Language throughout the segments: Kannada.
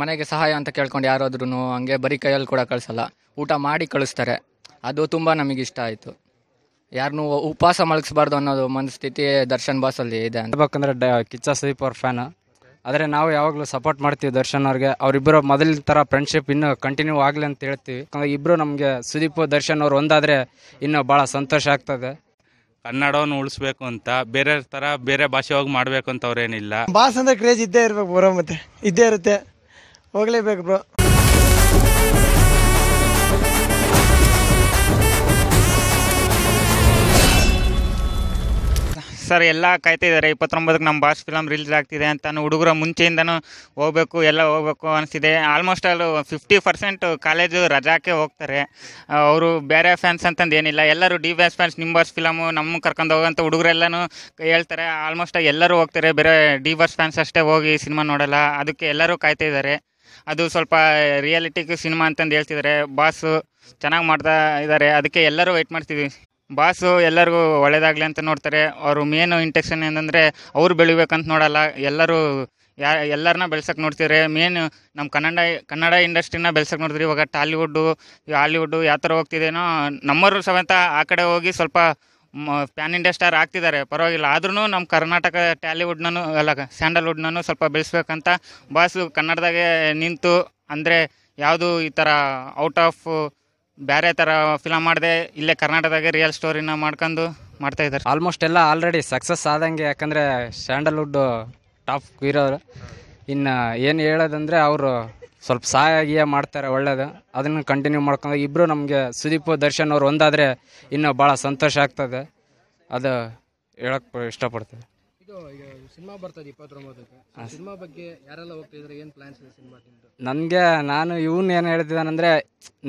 ಮನೆಗೆ ಸಹಾಯ ಅಂತ ಕೇಳ್ಕೊಂಡು ಯಾರಾದ್ರೂ ಹಂಗೆ ಬರೀ ಕೈಯಲ್ಲಿ ಕೂಡ ಕಳಿಸಲ್ಲ, ಊಟ ಮಾಡಿ ಕಳಿಸ್ತಾರೆ. ಅದು ತುಂಬ ನಮಗಿಷ್ಟ ಆಯಿತು. ಯಾರನ್ನೂ ಉಪವಾಸ ಮಲಗಿಸ್ಬಾರ್ದು ಅನ್ನೋದು ಮನಸ್ಥಿತಿ ದರ್ಶನ್ ಬಾಸಲ್ಲಿ ಇದೆ ಅಂತ ಹೇಳ್ಬೇಕಂದ್ರೆ ಕಿಚ್ಚ ಸುದೀಪ್ ಅವ್ರ ಫ್ಯಾನು. ಆದರೆ ನಾವು ಯಾವಾಗಲೂ ಸಪೋರ್ಟ್ ಮಾಡ್ತೀವಿ ದರ್ಶನ್ ಅವ್ರಿಗೆ. ಅವರಿಬ್ಬರು ಮೊದಲಿನ ಥರ ಫ್ರೆಂಡ್ಶಿಪ್ ಇನ್ನೂ ಕಂಟಿನ್ಯೂ ಆಗಲಿ ಅಂತ ಹೇಳ್ತೀವಿ. ಇಬ್ಬರು ನಮಗೆ ಸುದೀಪ್ ದರ್ಶನ್ ಅವ್ರು ಒಂದಾದರೆ ಇನ್ನೂ ಭಾಳ ಸಂತೋಷ ಆಗ್ತದೆ. ಕನ್ನಡವನ್ನು ಉಳಿಸ್ಬೇಕು ಅಂತ ಬೇರೆ ಭಾಷೆ ಹೋಗಿ ಮಾಡಬೇಕು ಅಂತ ಅವ್ರೇನಿಲ್ಲ. ಬಾಸ್ ಅಂದರೆ ಕ್ರೇಜ್ ಇದ್ದೇ ಇರಬೇಕು ಬ್ರೋ, ಮತ್ತೆ ಇದ್ದೇ ಇರುತ್ತೆ, ಹೋಗಲೇಬೇಕು ಬ್ರೋ. ಸರ್ ಎಲ್ಲ ಕಾಯ್ತಿದ್ದಾರೆ 29ಕ್ಕೆ ನಮ್ಮ ಬಾಸ್ ಫಿಲಮ್ ರಿಲೀಸ್ ಆಗ್ತಿದೆ ಅಂತ. ಹುಡುಗರ ಮುಂಚೆಯಿಂದನೂ ಹೋಗಬೇಕು ಅನಿಸ್ತಿದೆ. ಆಲ್ಮೋಸ್ಟ್ ಅಲ್ಲಿ 50% ಕಾಲೇಜು ರಜಾಕ್ಕೆ ಹೋಗ್ತಾರೆ. ಅವರು ಬೇರೆ ಫ್ಯಾನ್ಸ್ ಅಂತಂದು ಏನಿಲ್ಲ, ಎಲ್ಲರೂ ಡಿ ಬಾಸ್ ಫ್ಯಾನ್ಸ್, ನಿಮ್ಮ ಬಾಸ್ ಫಿಲಮು ನಮ್ಮ ಕರ್ಕೊಂಡು ಹೋಗೋಂಥ ಹುಡುಗರೆಲ್ಲನೂ ಹೇಳ್ತಾರೆ. ಆಲ್ಮೋಸ್ಟ್ ಎಲ್ಲರೂ ಹೋಗ್ತಾರೆ, ಬೇರೆ ಡಿ ಬಾಸ್ ಫ್ಯಾನ್ಸ್ ಅಷ್ಟೇ ಹೋಗಿ ಸಿನಿಮಾ ನೋಡೋಲ್ಲ. ಅದಕ್ಕೆ ಎಲ್ಲರೂ ಕಾಯ್ತಿದ್ದಾರೆ. ಅದು ಸ್ವಲ್ಪ ರಿಯಾಲಿಟಿಕ್ ಸಿನಿಮಾ ಅಂತಂದು ಹೇಳ್ತಿದ್ದಾರೆ. ಬಾಸು ಚೆನ್ನಾಗಿ ಮಾಡ್ತಾ ಇದ್ದಾರೆ, ಅದಕ್ಕೆ ಎಲ್ಲರೂ ವೆಯ್ಟ್ ಮಾಡ್ತಿದ್ವಿ. ಬಾಸು ಎಲ್ಲರಿಗೂ ಒಳ್ಳೇದಾಗಲಿ ಅಂತ ನೋಡ್ತಾರೆ. ಅವರು ಮೇನು ಇಂಟೆನ್ಷನ್ ಏನಂದರೆ ಅವ್ರು ಬೆಳಿಬೇಕಂತ ನೋಡಲ್ಲ, ಎಲ್ಲರನ್ನ ಬೆಳ್ಸಕ್ಕೆ ನೋಡ್ತಿದ್ದಾರೆ. ಮೇನ್ ನಮ್ಮ ಕನ್ನಡ ಇಂಡಸ್ಟ್ರಿನ ಬೆಳ್ಸಕ್ಕೆ ನೋಡ್ತೀರಿ. ಇವಾಗ ಟಾಲಿವುಡ್ಡು, ಹಾಲಿವುಡ್ಡು ಯಾವ ಥರ ಹೋಗ್ತಿದೇನೋ, ನಮ್ಮವರು ಸಮೇತ ಆ ಕಡೆ ಹೋಗಿ ಸ್ವಲ್ಪ ಪ್ಯಾನ್ ಇಂಡಿಯಾ ಸ್ಟಾರ್ ಆಗ್ತಿದ್ದಾರೆ, ಪರವಾಗಿಲ್ಲ. ಆದ್ರೂ ನಮ್ಮ ಕರ್ನಾಟಕ ಟಾಲಿವುಡ್ನೂ ಸ್ಯಾಂಡಲ್ವುಡ್ನೂ ಸ್ವಲ್ಪ ಬೆಳೆಸ್ಬೇಕಂತ ಬಾಸು ಕನ್ನಡದಾಗೆ ನಿಂತು, ಅಂದರೆ ಯಾವುದು ಈ ಥರ ಔಟ್ ಆಫ್ ಬೇರೆ ಥರ ಫಿಲಮ್ ಮಾಡಿದೆ, ಇಲ್ಲೇ ಕರ್ನಾಟಕದಾಗೆ ರಿಯಲ್ ಸ್ಟೋರಿನ ಮಾಡ್ತಾಯಿದ್ದಾರೆ. ಆಲ್ಮೋಸ್ಟ್ ಎಲ್ಲ ಆಲ್ರೆಡಿ ಸಕ್ಸಸ್ ಆದಂಗೆ. ಯಾಕಂದರೆ ಸ್ಯಾಂಡಲ್ವುಡ್ ಟಾಪ್ ಹೀರೋರು. ಇನ್ನು ಏನು ಹೇಳೋದಂದರೆ ಅವರು ಸ್ವಲ್ಪ ಸಹಾಯ ಮಾಡ್ತಾರೆ, ಒಳ್ಳೇದು. ಅದನ್ನು ಕಂಟಿನ್ಯೂ ಮಾಡ್ಕೊಂಡು ಇಬ್ಬರು ನಮಗೆ ಸುದೀಪ್ ದರ್ಶನ್ ಅವ್ರು ಒಂದಾದರೆ ಇನ್ನೂ ಭಾಳ ಸಂತೋಷ ಆಗ್ತದೆ. ಅದು ಹೇಳಕ್ಕೆ ಇಷ್ಟಪಡ್ತೇವೆ. ಇದು ಈಗ ಸಿನಿಮಾ ಬರ್ತದೆ 29ಕ್ಕೆ. ಸಿನಿಮಾ ಬಗ್ಗೆ ಯಾರೆಲ್ಲ ಹೋಗ್ತಿದ್ರೆ ಏನು ಪ್ಲಾನ್ಸ್ ಇದೆ ಸಿನಿಮಾ ನಿಮ್ಮದು? ನಾನು ಏನು ಹೇಳ್ತಿದ್ದಾನಂದರೆ,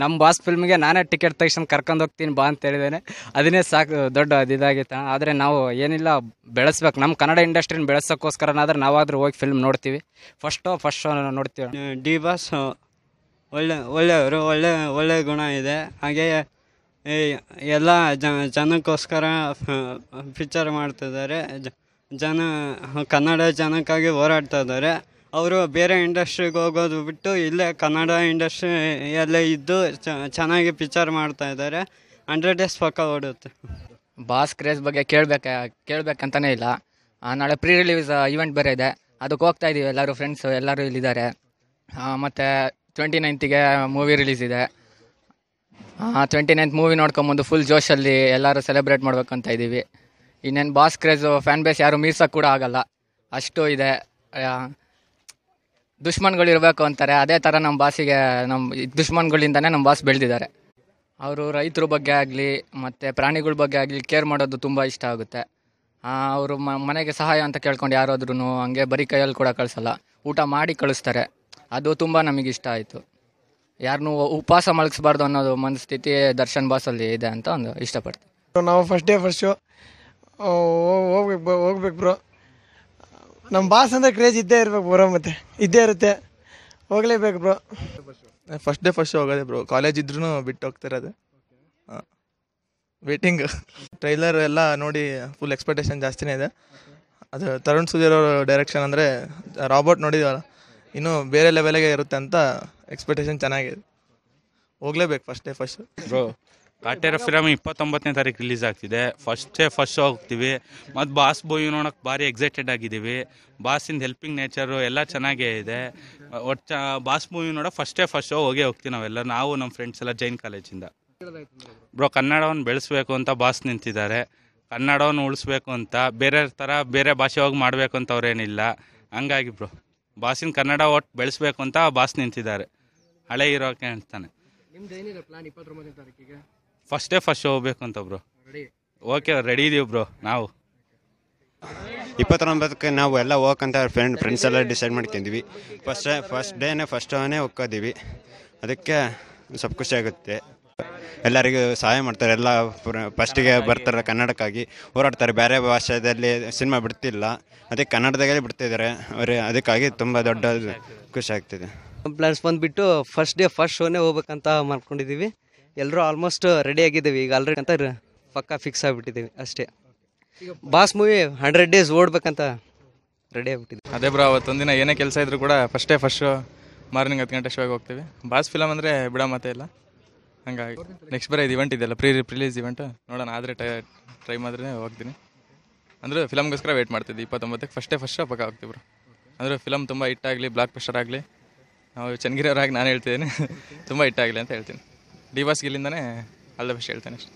ನಮ್ಮ ಬಾಸ್ ಫಿಲ್ಮಿಗೆ ನಾನೇ ಟಿಕೆಟ್ ತೆಗಿಸ್ಕೊಂಡು ಕರ್ಕೊಂಡು ಹೋಗ್ತೀನಿ ಬಾ ಅಂತ ಹೇಳಿದ್ದೇನೆ. ಅದನ್ನೇ ಸಾಕು ದೊಡ್ಡ ಇದಾಗಿತ್ತು. ಆದರೆ ನಾವು ಏನಿಲ್ಲ, ಬೆಳೆಸ್ಬೇಕು ನಮ್ಮ ಕನ್ನಡ ಇಂಡಸ್ಟ್ರಿನ ಬೆಳೆಸೋಕ್ಕೋಸ್ಕರನಾದ್ರೆ ನಾವಾದರೂ ಹೋಗಿ ಫಿಲ್ಮ್ ನೋಡ್ತೀವಿ. ಫಸ್ಟ್ ಶೋ ನೋಡ್ತೀವಿ. ಡಿ ಬಾಸ್ ಒಳ್ಳೆಯವರು, ಒಳ್ಳೆ ಗುಣ ಇದೆ. ಹಾಗೆಯೇ ಎಲ್ಲ ಜನಕ್ಕೋಸ್ಕರ ಪಿಕ್ಚರ್ ಮಾಡ್ತಿದ್ದಾರೆ. ಕನ್ನಡ ಜನಕ್ಕಾಗಿ ಹೋರಾಡ್ತಾ ಇದ್ದಾರೆ. ಅವರು ಬೇರೆ ಇಂಡಸ್ಟ್ರಿಗೆ ಹೋಗೋದು ಬಿಟ್ಟು ಇಲ್ಲೇ ಕನ್ನಡ ಇಂಡಸ್ಟ್ರಿಯಲ್ಲೇ ಇದ್ದು ಚೆನ್ನಾಗಿ ಪಿಕ್ಚರ್ ಮಾಡ್ತಾ ಇದ್ದಾರೆ. 100 ಡೇಸ್ ಪಕ್ಕ ಓಡುತ್ತೆ. ಬಾಸ್ ಕ್ರೇಜ್ ಬಗ್ಗೆ ಕೇಳಬೇಕಂತಲೇ ಇಲ್ಲ. ನಾಳೆ ಪ್ರೀ ರಿಲೀಸ್ ಇವೆಂಟ್ ಬೇರೆ ಇದೆ, ಅದಕ್ಕೆ ಹೋಗ್ತಾ ಇದ್ದೀವಿ. ಎಲ್ಲರೂ ಫ್ರೆಂಡ್ಸು ಎಲ್ಲರೂ ಇಲ್ಲಿದ್ದಾರೆ. ಮತ್ತು 29ಗೆ ಮೂವಿ ರಿಲೀಸ್ ಇದೆ. 29th ಮೂವಿ ನೋಡ್ಕೊಂಬಂದು ಫುಲ್ ಜೋಶಲ್ಲಿ ಎಲ್ಲರೂ ಸೆಲೆಬ್ರೇಟ್ ಮಾಡ್ಬೇಕಂತ ಇದ್ದೀವಿ. ಇನ್ನೇನು ಬಾಸ್ ಕ್ರೇಜು ಫ್ಯಾನ್ ಬೇಸ್ ಯಾರು ಮೀರ್ಸೋಕ್ಕೆ ಕೂಡ ಆಗಲ್ಲ, ಅಷ್ಟು ಇದೆ. ದುಶ್ಮನ್ಗಳು ಇರಬೇಕು ಅಂತಾರೆ, ಅದೇ ಥರ ನಮ್ಮ ಬಾಸಿಗೆ ದುಶ್ಮನ್ಗಳಿಂದನೇ ನಮ್ಮ ಬಾಸ್ ಬೆಳೆದಿದ್ದಾರೆ. ಅವರು ರೈತರ ಬಗ್ಗೆ ಆಗಲಿ ಮತ್ತು ಪ್ರಾಣಿಗಳ ಬಗ್ಗೆ ಆಗಲಿ ಕೇರ್ ಮಾಡೋದು ತುಂಬ ಇಷ್ಟ ಆಗುತ್ತೆ. ಅವರು ಮನೆಗೆ ಸಹಾಯ ಅಂತ ಕೇಳ್ಕೊಂಡು ಯಾರಾದ್ರೂ ಹಂಗೆ ಬರೀ ಕೈಯಲ್ಲಿ ಕೂಡ ಕಳಿಸಲ್ಲ, ಊಟ ಮಾಡಿ ಕಳಿಸ್ತಾರೆ. ಅದು ತುಂಬ ನಮಗಿಷ್ಟ ಆಯಿತು. ಯಾರನ್ನೂ ಉಪವಾಸ ಮಲಗಿಸ್ಬಾರ್ದು ಅನ್ನೋದು ಮನಸ್ಥಿತಿ ದರ್ಶನ್ ಬಾಸಲ್ಲಿ ಇದೆ ಅಂತ ಒಂದು ಇಷ್ಟಪಡ್ತೀವಿ. ನಾವು ಫಸ್ಟ್ ಡೇ ಫಸ್ಟ್ ಶೋ ಹೋಗ್ಬೇಕು ಬ್ರೋ. ನಮ್ಮ ಬಾಸ್ ಅಂದರೆ ಕ್ರೇಜ್ ಇದ್ದೇ ಇರಬೇಕು ಬ್ರೋ, ಮತ್ತೆ ಇದ್ದೇ ಇರುತ್ತೆ, ಹೋಗಲೇಬೇಕು bro. First day first show ಹೋಗೋದೆ ಬ್ರೋ. ಕಾಲೇಜ್ ಇದ್ರೂ ಬಿಟ್ಟು ಹೋಗ್ತಿರೋದು. ವೇಟಿಂಗ್. ಟ್ರೈಲರ್ ಎಲ್ಲ ನೋಡಿ ಫುಲ್ ಎಕ್ಸ್ಪೆಕ್ಟೇಷನ್ ಜಾಸ್ತಿನೇ ಇದೆ. ಅದು ತರುಣ್ ಸುಧೀರ್ ಅವರ ಡೈರೆಕ್ಷನ್ ಅಂದರೆ ರಾಬರ್ಟ್ ನೋಡಿದ್ವಲ್ಲ, ಇನ್ನೂ ಬೇರೆ ಲೆವೆಲ್ಗೆ ಇರುತ್ತೆ ಅಂತ ಎಕ್ಸ್ಪೆಕ್ಟೇಷನ್ ಚೆನ್ನಾಗಿದೆ. ಹೋಗಲೇಬೇಕು first day first bro. Kaatera film 29ನೇ ತಾರೀಕು ರಿಲೀಸ್ ಆಗ್ತಿದೆ. ಫಸ್ಟ್ ಶೋ ಹೋಗ್ತೀವಿ. ಮತ್ತು ಬಾಸ್ ಮೂವಿ ನೋಡೋಕೆ ಭಾರಿ ಎಕ್ಸೈಟೆಡ್ ಆಗಿದ್ದೀವಿ. ಬಾಸಿಂದ ಹೆಲ್ಪಿಂಗ್ ನೇಚರು ಎಲ್ಲ ಚೆನ್ನಾಗೇ ಇದೆ. ಬಾಸ್ ಮೂವಿ ನೋಡೋಕೆ ಫಸ್ಟ್ ಶೋ ಹೋಗ್ತೀವಿ ನಾವೆಲ್ಲ, ನಾವು ನಮ್ಮ ಫ್ರೆಂಡ್ಸ್ ಎಲ್ಲ ಜೈನ್ ಕಾಲೇಜಿಂದ. ಬ್ರೋ, ಕನ್ನಡವನ್ನು ಬೆಳೆಸ್ಬೇಕು ಅಂತ ಬಾಸ್ ನಿಂತಿದ್ದಾರೆ. ಕನ್ನಡವನ್ನು ಉಳಿಸ್ಬೇಕು ಅಂತ ಬೇರೆ ಭಾಷೆ ಹೋಗಿ ಮಾಡಬೇಕು ಅಂತ ಅವ್ರೇನಿಲ್ಲ. ಹಂಗಾಗಿ ಬ್ರೋ, ಬಾಸಿನ ಕನ್ನಡ ಒಟ್ಟು ಬೆಳೆಸ್ಬೇಕು ಅಂತ ಬಾಸ್ ನಿಂತಿದ್ದಾರೆ. ಹಳೆ ಇರೋಕೆ ಹೇಳ್ತಾನೆ. ನಿಮ್ದು ಏನಿದೆ ಪ್ಲಾನ್ 29ನೇ ತಾರೀಕಿಗೆ? ಫಸ್ಟ್ ಶೋ ಹೋಗ್ಬೇಕು ಅಂತ ಬ್ರೋ. ಓಕೆ, ರೆಡಿ ಇದೀವಿ ಬ್ರೋ. ನಾವು 29ಕ್ಕೆ ನಾವು ಎಲ್ಲ ಹೋಗಕ್ಕಂತ ಫ್ರೆಂಡ್ಸ್ ಎಲ್ಲ ಡಿಸೈಡ್ ಮಾಡ್ಕೊಂಡಿದ್ವಿ. ಫಸ್ಟ್ ಡೇನೇ ಫಸ್ಟ್ ಶೋನೇ ಹೋಗ್ಕೋತೀವಿ. ಅದಕ್ಕೆ ಸ್ವಲ್ಪ ಖುಷಿ ಆಗುತ್ತೆ. ಎಲ್ಲರಿಗೂ ಸಹಾಯ ಮಾಡ್ತಾರೆ. ಎಲ್ಲ ಫಸ್ಟಿಗೆ ಬರ್ತಾರೆ, ಕನ್ನಡಕ್ಕಾಗಿ ಹೋರಾಡ್ತಾರೆ. ಬೇರೆ ಭಾಷೆಯಲ್ಲಿ ಸಿನಿಮಾ ಬಿಡ್ತಿಲ್ಲ, ಅದಕ್ಕೆ ಕನ್ನಡದಾಗಲೇ ಬಿಡ್ತಿದ್ದಾರೆ ಅವರು. ಅದಕ್ಕಾಗಿ ತುಂಬ ದೊಡ್ಡ ಖುಷಿ ಆಗ್ತಿದೆ. ಪ್ಲಾನ್ಸ್ ಬಂದುಬಿಟ್ಟು ಫಸ್ಟ್ ಡೇ ಫಸ್ಟ್ ಶೋನೇ ಹೋಗ್ಬೇಕಂತ ಮಾಡ್ಕೊಂಡಿದ್ದೀವಿ. ಎಲ್ಲರೂ ಆಲ್ಮೋಸ್ಟ್ ರೆಡಿ ಆಗಿದ್ದೀವಿ. ಈಗ ಆಲ್ರೆಡಿ ಅಂತ ಪಕ್ಕ ಫಿಕ್ಸ್ ಆಗಿಬಿಟ್ಟಿದ್ದೀವಿ ಅಷ್ಟೇ. ಬಾಸ್ ಮೂವಿ 100 ಡೇಸ್ ಓಡ್ಬೇಕಂತ ರೆಡಿ ಆಗಿಬಿಟ್ಟಿದ್ದೀವಿ. ಅದೇ ಬ್ರೋ, ಅವತ್ತೊಂದಿನ ಏನೇ ಕೆಲಸ ಇದ್ರೂ ಕೂಡ first day first show morning 10 ಗಂಟೆ ಶೋಗೆ ಹೋಗ್ತೀವಿ. ಬಾಸ್ ಫಿಲಮ್ ಅಂದರೆ ಬಿಡೋ ಮಾತೇ ಇಲ್ಲ. ಹಂಗಾಗಿ ನೆಕ್ಸ್ಟ್ ಬರೋ ಇದು ಇವೆಂಟ್ ಇದೆಯಲ್ಲ, ರಿಲೀಸ್ ಇವೆಂಟ್ ನೋಡೋಣ, ಆದರೆ ಟ್ರೈ ಮಾಡಿದ್ರೆ ಹೋಗ್ತೀನಿ. ಅಂದರೆ ಫಿಲಮ್ಗೋಸ್ಕರ ವೇಟ್ ಮಾಡ್ತಿದ್ದೆ 29ಕ್ಕೆ. ಫಸ್ಟ್ ಪಕ್ಕ ಹೋಗ್ತೀವಿ ಬ್ರೋ. ಅಂದರೆ ಫಿಲಮ್ ತುಂಬ ಹಿಟ್ಟಾಗಲಿ, ಬ್ಲಾಕ್ ಬಸ್ಟರ್ ಆಗಲಿ, ನಾವು ಚನ್ನಗಿರಿಯವರಾಗಿ ನಾನು ಹೇಳ್ತಿದ್ದೀನಿ ತುಂಬ ಹಿಟ್ಟಾಗಲಿ ಅಂತ ಹೇಳ್ತೀನಿ. ಡಿ ಬಾಸ್ ಗಿಲ್ಲಿಂದನೇ ಆಲ್ ದ ಬೆಸ್ಟ್ ಹೇಳ್ತೇನೆ ಅಷ್ಟೇ.